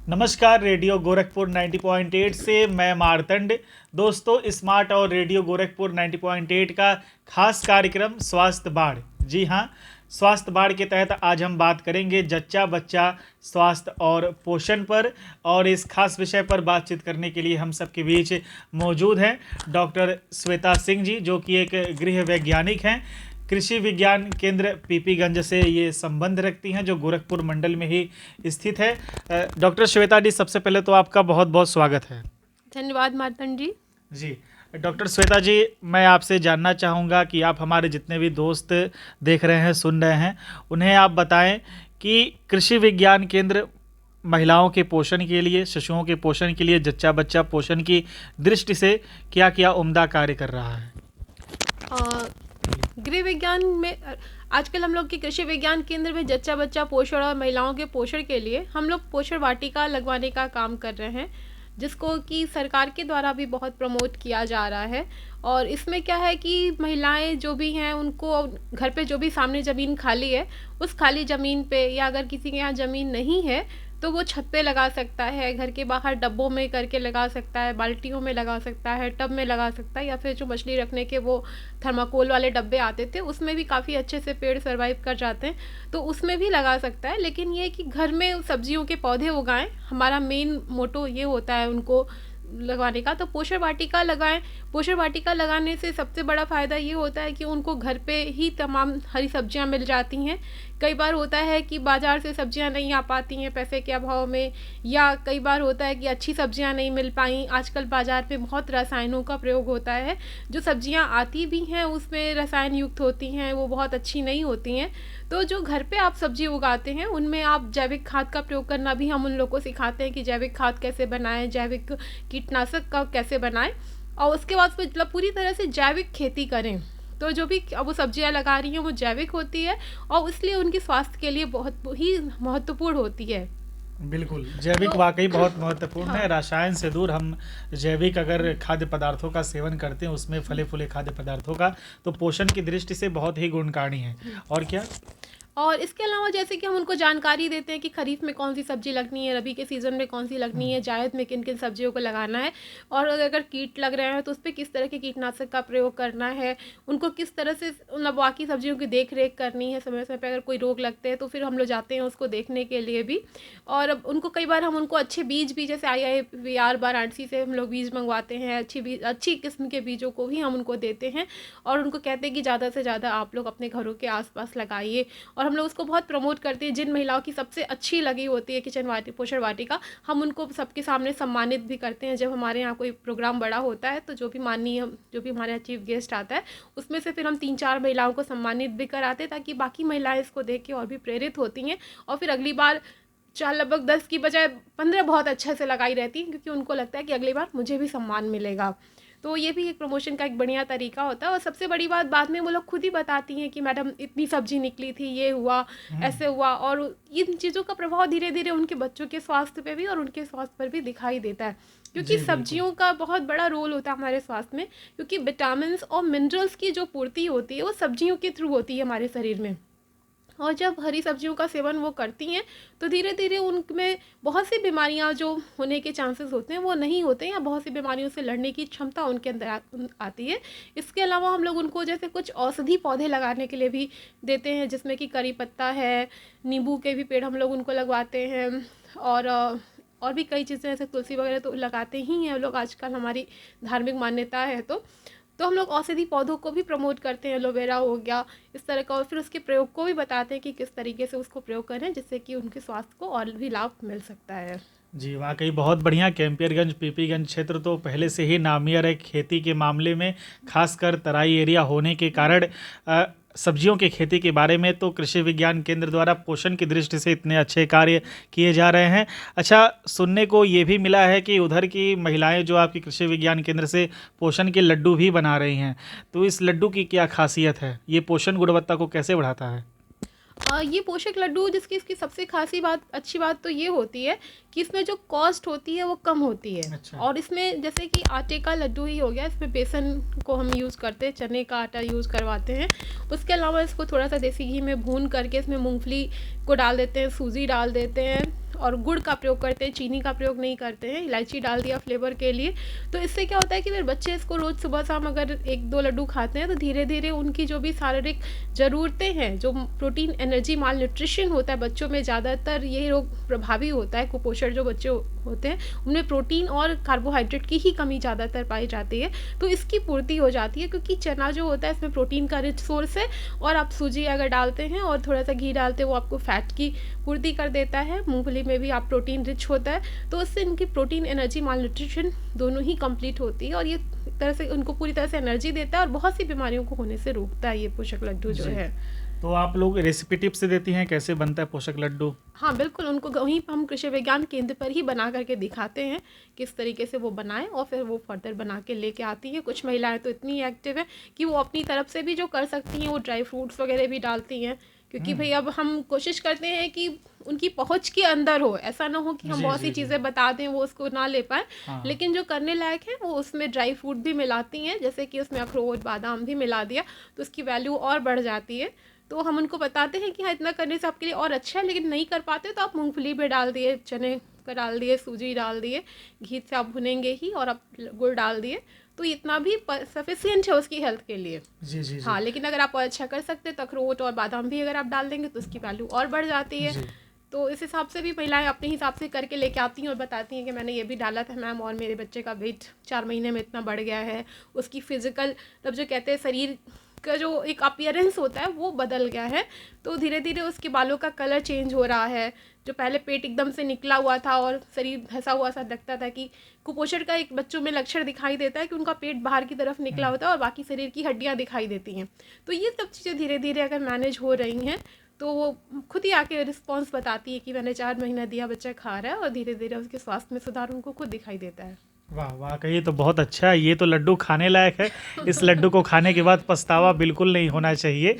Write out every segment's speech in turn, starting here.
नमस्कार। रेडियो गोरखपुर 90.8 से मैं मार्तंड। दोस्तों, स्मार्ट और रेडियो गोरखपुर 90.8 का खास कार्यक्रम स्वास्थ्य बाढ़। जी हाँ, स्वास्थ्य बाढ़ के तहत आज हम बात करेंगे जच्चा बच्चा स्वास्थ्य और पोषण पर। और इस खास विषय पर बातचीत करने के लिए हम सबके बीच मौजूद हैं डॉक्टर श्वेता सिंह जी, जो कि एक गृह वैज्ञानिक हैं। कृषि विज्ञान केंद्र पीपीगंज से ये संबंध रखती हैं, जो गोरखपुर मंडल में ही स्थित है। डॉक्टर श्वेता जी, सबसे पहले तो आपका बहुत बहुत स्वागत है। धन्यवाद मार्तंड जी। जी डॉक्टर श्वेता जी, मैं आपसे जानना चाहूँगा कि आप हमारे जितने भी दोस्त देख रहे हैं, सुन रहे हैं, उन्हें आप बताएं कि कृषि विज्ञान केंद्र महिलाओं के पोषण के लिए, शिशुओं के पोषण के लिए, जच्चा बच्चा पोषण की दृष्टि से क्या क्या उम्दा कार्य कर रहा है। गृह विज्ञान में आजकल हम लोग के कृषि विज्ञान केंद्र में जच्चा बच्चा पोषण और महिलाओं के पोषण के लिए हम लोग पोषण वाटिका लगवाने का काम कर रहे हैं, जिसको कि सरकार के द्वारा भी बहुत प्रमोट किया जा रहा है। और इसमें क्या है कि महिलाएं जो भी हैं, उनको घर पे जो भी सामने ज़मीन खाली है, उस खाली ज़मीन पे, या अगर किसी के यहाँ ज़मीन नहीं है तो वो छत पे लगा सकता है, घर के बाहर डब्बों में करके लगा सकता है, बाल्टियों में लगा सकता है, टब में लगा सकता है, या फिर जो मछली रखने के वो थर्माकोल वाले डब्बे आते थे, उसमें भी काफ़ी अच्छे से पेड़ सर्वाइव कर जाते हैं, तो उसमें भी लगा सकता है। लेकिन ये कि घर में सब्जियों के पौधे उगाएं, हमारा मेन मोटो ये होता है उनको लगवाने का। तो पोषण वाटिका लगाएं। पोषण वाटिका लगाने से सबसे बड़ा फ़ायदा ये होता है कि उनको घर पे ही तमाम हरी सब्जियां मिल जाती हैं। कई बार होता है कि बाज़ार से सब्जियां नहीं आ पाती हैं पैसे के अभाव में, या कई बार होता है कि अच्छी सब्जियां नहीं मिल पाई। आजकल बाज़ार पे बहुत रसायनों का प्रयोग होता है, जो सब्जियां आती भी हैं उसमें रसायन युक्त होती हैं, वो बहुत अच्छी नहीं होती हैं। तो जो घर पे आप सब्जी उगाते हैं उनमें आप जैविक खाद का प्रयोग करना भी हम उन लोगों को सिखाते हैं कि जैविक खाद कैसे बनाएं, जैविक कीटनाशक का कैसे बनाएं, और उसके बाद फिर मतलब पूरी तरह से जैविक खेती करें। तो जो भी अब वो सब्जियां लगा रही हैं वो जैविक होती है, और इसलिए उनकी स्वास्थ्य के लिए बहुत ही महत्वपूर्ण होती है। बिल्कुल, जैविक वाकई बहुत महत्वपूर्ण है। हाँ। रसायन से दूर हम जैविक अगर खाद्य पदार्थों का सेवन करते हैं, उसमें फले फूले खाद्य पदार्थों का, तो पोषण की दृष्टि से बहुत ही गुणकारी है। और क्या? और इसके अलावा जैसे कि हम उनको जानकारी देते हैं कि खरीफ में कौन सी सब्जी लगनी है, रबी के सीज़न में कौन सी लगनी है, जायद में किन किन सब्जियों को लगाना है, और अगर कीट लग रहे हैं तो उस पर किस तरह के कीटनाशक का प्रयोग करना है, उनको किस तरह से मतलब बाकी सब्जियों की देख रेख करनी है। समय समय पर अगर कोई रोग लगते हैं तो फिर हम लोग जाते हैं उसको देखने के लिए भी। और अब उनको कई बार हम उनको अच्छे बीज भी, जैसे IIVR वाराणसी से हम लोग बीज मंगवाते हैं, अच्छी किस्म के बीजों को भी हम उनको देते हैं, और उनको कहते हैं कि ज़्यादा से ज़्यादा आप लोग अपने घरों के आसपास लगाइए। और हम लोग उसको बहुत प्रमोट करते हैं। जिन महिलाओं की सबसे अच्छी लगी होती है पोषण वाटिका, हम उनको सबके सामने सम्मानित भी करते हैं। जब हमारे यहाँ कोई प्रोग्राम बड़ा होता है तो जो भी हमारे यहाँ चीफ गेस्ट आता है, उसमें से फिर हम 3-4 महिलाओं को सम्मानित भी कराते हैं, ताकि बाकी महिलाएं इसको देख के और भी प्रेरित होती हैं, और फिर अगली बार चार लगभग 10 की बजाय 15 बहुत अच्छे से लगाई रहती हैं, क्योंकि उनको लगता है कि अगली बार मुझे भी सम्मान मिलेगा। तो ये भी एक प्रमोशन का एक बढ़िया तरीका होता है। और सबसे बड़ी बात, बाद में वो लोग खुद ही बताती हैं कि मैडम इतनी सब्जी निकली थी, ये हुआ, ऐसे हुआ, और इन चीज़ों का प्रभाव धीरे धीरे उनके बच्चों के स्वास्थ्य पे भी और उनके स्वास्थ्य पर भी दिखाई देता है, क्योंकि जी सब्जियों का बहुत बड़ा रोल होता है हमारे स्वास्थ्य में, क्योंकि विटामिन और मिनरल्स की जो पूर्ति होती है वो सब्जियों के थ्रू होती है हमारे शरीर में। और जब हरी सब्जियों का सेवन वो करती हैं तो धीरे धीरे उनमें बहुत सी बीमारियां जो होने के चांसेस होते हैं वो नहीं होते हैं, या बहुत सी बीमारियों से लड़ने की क्षमता उनके अंदर आती है। इसके अलावा हम लोग उनको जैसे कुछ औषधि पौधे लगाने के लिए भी देते हैं, जिसमें कि करी पत्ता है, नींबू के भी पेड़ हम लोग उनको लगवाते हैं, और भी कई चीज़ें जैसे तुलसी वगैरह तो लगाते ही हैं लोग आजकल, हमारी धार्मिक मान्यता है। तो हम लोग औषधि पौधों को भी प्रमोट करते हैं, एलोवेरा हो गया इस तरह का, और फिर उसके प्रयोग को भी बताते हैं कि किस तरीके से उसको प्रयोग करें, जिससे कि उनके स्वास्थ्य को और भी लाभ मिल सकता है। जी, वाकई बहुत बढ़िया। कैंपियरगंज पीपीगंज क्षेत्र तो पहले से ही नामियर है खेती के मामले में, खासकर तराई एरिया होने के कारण सब्जियों की खेती के बारे में तो कृषि विज्ञान केंद्र द्वारा पोषण की दृष्टि से इतने अच्छे कार्य किए जा रहे हैं। अच्छा, सुनने को ये भी मिला है कि उधर की महिलाएं जो आपकी कृषि विज्ञान केंद्र से पोषण के लड्डू भी बना रही हैं, तो इस लड्डू की क्या खासियत है? ये पोषण गुणवत्ता को कैसे बढ़ाता है? ये पोषक लड्डू इसकी सबसे अच्छी बात तो ये होती है कि इसमें जो कॉस्ट होती है वो कम होती है। अच्छा। और इसमें जैसे कि आटे का लड्डू ही हो गया, इसमें बेसन को हम यूज़ करते हैं, चने का आटा यूज़ करवाते हैं। उसके अलावा इसको थोड़ा सा देसी घी में भून करके इसमें मूंगफली को डाल देते हैं, सूजी डाल देते हैं, और गुड़ का प्रयोग करते हैं, चीनी का प्रयोग नहीं करते हैं, इलायची डाल दिया फ्लेवर के लिए। तो इससे क्या होता है कि फिर बच्चे इसको रोज़ सुबह शाम अगर 1-2 लड्डू खाते हैं तो धीरे धीरे उनकी जो भी शारीरिक ज़रूरतें हैं, जो प्रोटीन एनर्जी माल न्यूट्रिशन होता है बच्चों में, ज़्यादातर यही रोग प्रभावी होता है। कुपोषण जो बच्चे होते हैं उनमें प्रोटीन और कार्बोहाइड्रेट की ही कमी ज़्यादातर पाई जाती है, तो इसकी पूर्ति हो जाती है। क्योंकि चना जो होता है इसमें प्रोटीन का रिच सोर्स है, और आप सूजी अगर डालते हैं और थोड़ा सा घी डालते हैं वो आपको फैट की पूर्ति कर देता है। मूंगफली में भी आप प्रोटीन रिच होता है, तो उससे इनकी प्रोटीन एनर्जी माल न्यूट्रिशन दोनों ही कंप्लीट होती है, और ये एक तरह से उनको पूरी तरह से एनर्जी देता है और बहुत सी बीमारियों को होने से रोकता है ये पोषक लड्डू जो है। तो आप लोग रेसिपी टिप्स देती हैं कैसे बनता है पोषक लड्डू? हाँ बिल्कुल, उनको वहीं पर हम कृषि विज्ञान केंद्र पर ही बना करके दिखाते हैं किस तरीके से वो बनाएं, और फिर वो फर्दर बना के लेके आती हैं। कुछ महिलाएं तो इतनी एक्टिव है कि वो अपनी तरफ से भी जो कर सकती हैं वो ड्राई फ्रूट्स वगैरह भी डालती हैं, क्योंकि भाई अब हम कोशिश करते हैं कि उनकी पहुंच के अंदर हो, ऐसा ना हो कि हम बहुत सी चीज़ें बता दें वो उसको ना ले पाए। लेकिन जो करने लायक है वो उसमें ड्राई फ्रूट भी मिलाती हैं, जैसे कि उसमें अखरोट बादाम भी मिला दिया तो उसकी वैल्यू और बढ़ जाती है। तो हम उनको बताते हैं कि हाँ इतना करने से आपके लिए और अच्छा है, लेकिन नहीं कर पाते तो आप मूंगफली भी डाल दिए, चने का डाल दिए, सूजी डाल दिए, घी से आप भुनेंगे ही, और आप गुड़ डाल दिए, तो इतना भी सफिशिएंट है उसकी हेल्थ के लिए। जी। हाँ, लेकिन अगर आप और अच्छा कर सकते हैं तो अखरोट और बादाम भी अगर आप डाल देंगे तो उसकी वैल्यू और बढ़ जाती है। तो इस हिसाब से भी महिलाएं अपने हिसाब से करके लेके आती हैं और बताती हैं कि मैंने ये भी डाला था मैम, और मेरे बच्चे का वेट 4 महीने में इतना बढ़ गया है, उसकी फिजिकल तब जो कहते हैं शरीर का जो एक अपीयरेंस होता है वो बदल गया है, तो धीरे धीरे उसके बालों का कलर चेंज हो रहा है। जो पहले पेट एकदम से निकला हुआ था और शरीर धंसा हुआ सा लगता था, कि कुपोषण का एक बच्चों में लक्षण दिखाई देता है कि उनका पेट बाहर की तरफ निकला होता है और बाकी शरीर की हड्डियाँ दिखाई देती हैं। तो ये सब चीज़ें धीरे धीरे अगर मैनेज हो रही हैं तो वो खुद ही आके रिस्पॉन्स बताती है कि मैंने 4 महीना दिया, बच्चा खा रहा है, और धीरे धीरे उसके स्वास्थ्य में सुधार उनको खुद दिखाई देता है। वाह वाकई तो बहुत अच्छा है, ये तो लड्डू खाने लायक है। इस लड्डू को खाने के बाद पछतावा बिल्कुल नहीं होना चाहिए।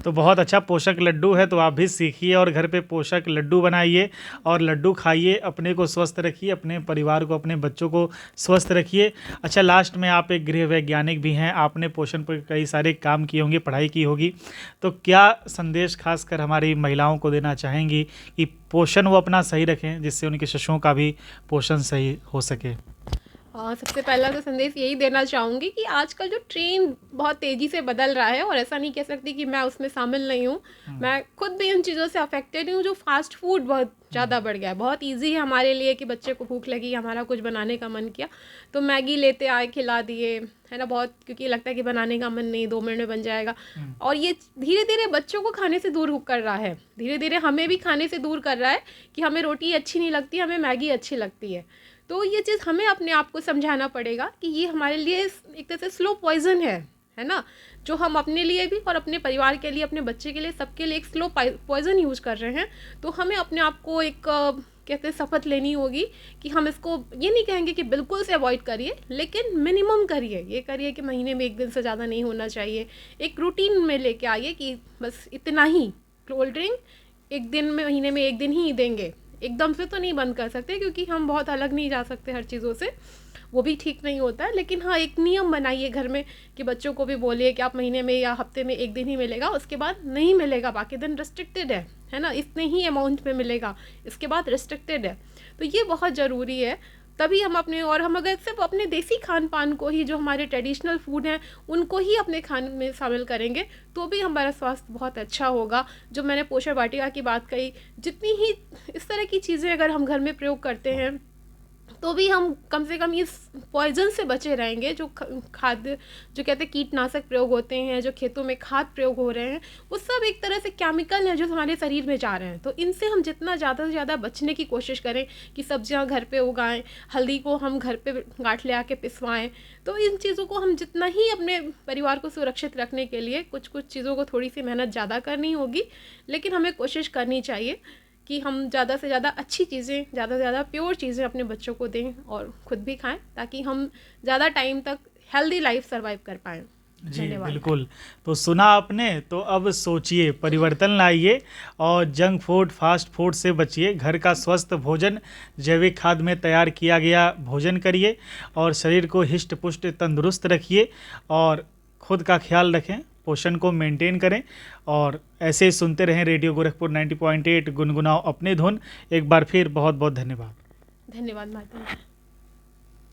तो बहुत अच्छा पोषक लड्डू है, तो आप भी सीखिए और घर पे पोषक लड्डू बनाइए और लड्डू खाइए, अपने को स्वस्थ रखिए, अपने परिवार को, अपने बच्चों को स्वस्थ रखिए। अच्छा, लास्ट में आप एक गृह वैज्ञानिक भी हैं, आपने पोषण पर कई सारे काम किए होंगे, पढ़ाई की होगी, तो क्या संदेश खासकर हमारी महिलाओं को देना चाहेंगी कि पोषण वो अपना सही रखें जिससे उनके शिशुओं का भी पोषण सही हो सके? सबसे पहला तो संदेश यही देना चाहूँगी कि आजकल जो ट्रेंड बहुत तेज़ी से बदल रहा है, और ऐसा नहीं कह सकती कि मैं उसमें शामिल नहीं हूँ, मैं खुद भी इन चीज़ों से अफेक्टेड हूँ। जो फास्ट फूड बहुत ज़्यादा बढ़ गया है, बहुत इजी है हमारे लिए कि बच्चे को भूख लगी, हमारा कुछ बनाने का मन किया तो मैगी लेते आए खिला दिए, है ना, बहुत, क्योंकि लगता है कि बनाने का मन नहीं, 2 मिनट में बन जाएगा। और ये धीरे धीरे बच्चों को खाने से दूर कर रहा है, धीरे धीरे हमें भी खाने से दूर कर रहा है कि हमें रोटी अच्छी नहीं लगती, हमें मैगी अच्छी लगती है। तो ये चीज़ हमें अपने आप को समझाना पड़ेगा कि ये हमारे लिए एक तरह से स्लो पॉइजन है ना, जो हम अपने लिए भी और अपने परिवार के लिए, अपने बच्चे के लिए, सबके लिए एक स्लो पॉइजन यूज़ कर रहे हैं। तो हमें अपने आप को एक कहते हैं शपथ लेनी होगी कि हम इसको, ये नहीं कहेंगे कि बिल्कुल से अवॉइड करिए, लेकिन मिनिमम करिए, ये करिए कि महीने में 1 दिन से ज़्यादा नहीं होना चाहिए। एक रूटीन में लेके आइए कि बस इतना ही, कोल्ड ड्रिंक 1 दिन में, महीने में 1 दिन ही देंगे, एकदम से तो नहीं बंद कर सकते क्योंकि हम बहुत अलग नहीं जा सकते हर चीज़ों से, वो भी ठीक नहीं होता है। लेकिन हाँ, एक नियम बनाइए घर में कि बच्चों को भी बोलिए कि आप महीने में या हफ्ते में 1 दिन ही मिलेगा, उसके बाद नहीं मिलेगा, बाकी दिन रिस्ट्रिक्टेड है ना, इतने ही अमाउंट में मिलेगा, इसके बाद रिस्ट्रिक्टेड है। तो ये बहुत ज़रूरी है, तभी हम अपने, और हम अगर सिर्फ अपने देसी खान पान को ही, जो हमारे ट्रेडिशनल फूड हैं उनको ही अपने खाने में शामिल करेंगे तो भी हमारा स्वास्थ्य बहुत अच्छा होगा। जो मैंने पोषण वाटिका की बात कही, जितनी ही इस तरह की चीज़ें अगर हम घर में प्रयोग करते हैं तो भी हम कम से कम इस पॉइजन से बचे रहेंगे। जो खाद्य, जो कहते हैं कीटनाशक प्रयोग होते हैं, जो खेतों में खाद प्रयोग हो रहे हैं, वो सब एक तरह से केमिकल हैं जो हमारे शरीर में जा रहे हैं। तो इनसे हम जितना ज़्यादा से ज़्यादा बचने की कोशिश करें कि सब्जियां घर पे उगाएं, हल्दी को हम घर पे गांठ ले आके पिसवाएं। तो इन चीज़ों को हम जितना ही अपने परिवार को सुरक्षित रखने के लिए कुछ चीज़ों को थोड़ी सी मेहनत ज़्यादा करनी होगी, लेकिन हमें कोशिश करनी चाहिए कि हम ज़्यादा से ज़्यादा अच्छी चीज़ें, ज़्यादा से ज़्यादा प्योर चीज़ें अपने बच्चों को दें और खुद भी खाएं, ताकि हम ज़्यादा टाइम तक हेल्दी लाइफ सर्वाइव कर पाएँ। जी बिल्कुल। तो सुना आपने, तो अब सोचिए, परिवर्तन लाइए और जंक फूड, फास्ट फूड से बचिए। घर का स्वस्थ भोजन, जैविक खाद में तैयार किया गया भोजन करिए और शरीर को हिष्ट पुष्ट तंदुरुस्त रखिए और खुद का ख्याल रखें। पोषण को मेंटेन करें और ऐसे ही सुनते रहें रेडियो गोरखपुर 90.8 गुनगुनाओ अपनी धुन। एक बार फिर बहुत बहुत धन्यवाद। धन्यवाद मार्तंड।